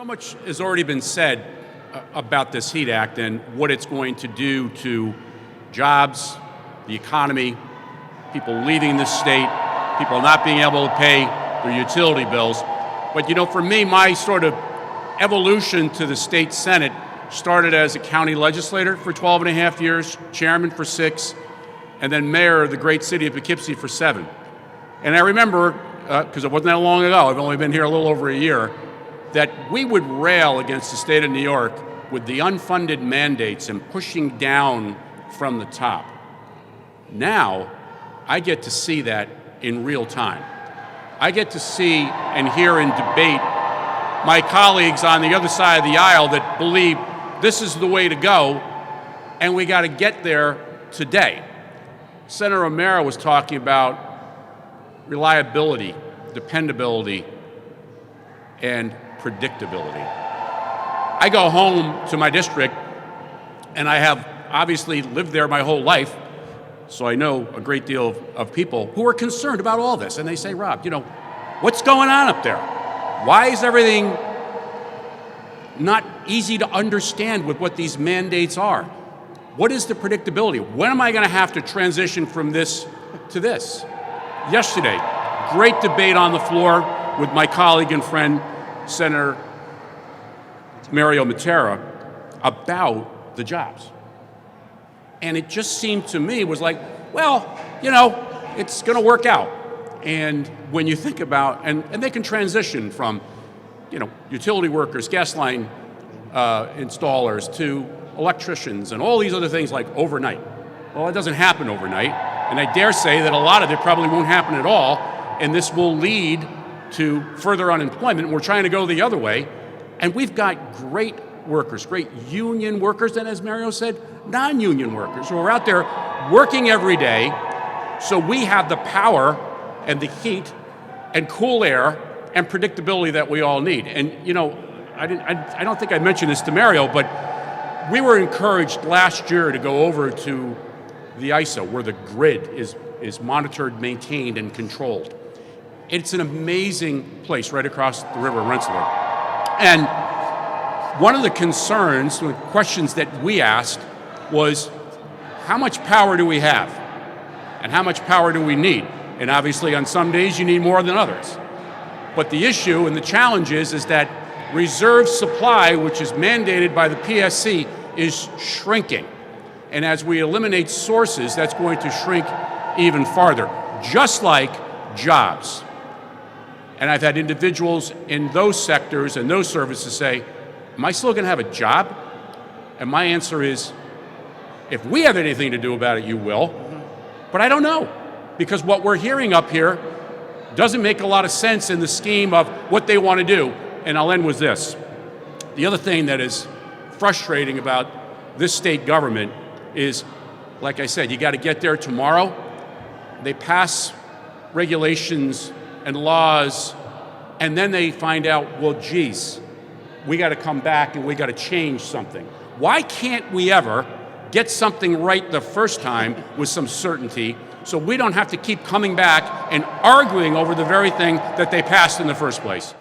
So much has already been said about this HEAT Act and what it's going to do to jobs, the economy, people leaving the state, people not being able to pay their utility bills. But you know, for me, my sort of evolution to the state Senate started as a county legislator for 12 and a half years, chairman for 6, and then mayor of the great city of Poughkeepsie for 7. And I remember, because it wasn't that long ago, I've only been here a little over a year, that we would rail against the state of New York with the unfunded mandates and pushing down from the top. Now, I get to see that in real time. I get to see and hear and debate my colleagues on the other side of the aisle that believe this is the way to go, and we got to get there today. Senator O'Mara was talking about reliability, dependability, and predictability. I go home to my district, and I have obviously lived there my whole life, so I know a great deal of people who are concerned about all this. And they say, Rob, you know, what's going on up there? Why is everything not easy to understand with what these mandates are? What is the predictability? When am I going to have to transition from this to this? Yesterday, great debate on the floor with my colleague and friend, Senator Mario Matera, about the jobs. And it just seemed to me was like, well, you know, it's going to work out. And when you think about, and they can transition from, you know, utility workers, gas line installers to electricians and all these other things like overnight. Well, it doesn't happen overnight. And I dare say that a lot of it probably won't happen at all. And this will lead to further unemployment. We're trying to go the other way. And we've got great workers, great union workers, and as Mario said, non-union workers who are out there working every day. So we have the power and the heat and cool air and predictability that we all need. And you know, I don't think I mentioned this to Mario, but we were encouraged last year to go over to the ISO, where the grid is monitored, maintained, and controlled. It's an amazing place right across the river, Rensselaer. And one of the concerns, the questions that we asked was, how much power do we have? And how much power do we need? And obviously on some days you need more than others. But the issue and the challenge is that reserve supply, which is mandated by the PSC, is shrinking. And as we eliminate sources, that's going to shrink even farther, just like jobs. And I've had individuals in those sectors and those services say, am I still going to have a job? And my answer is, if we have anything to do about it, you will. But I don't know, because what we're hearing up here doesn't make a lot of sense in the scheme of what they want to do. And I'll end with this. The other thing that is frustrating about this state government is, like I said, you got to get there tomorrow. They pass regulations and laws, and then they find out, well, geez, we got to come back and we got to change something. Why can't we ever get something right the first time with some certainty, so we don't have to keep coming back and arguing over the very thing that they passed in the first place?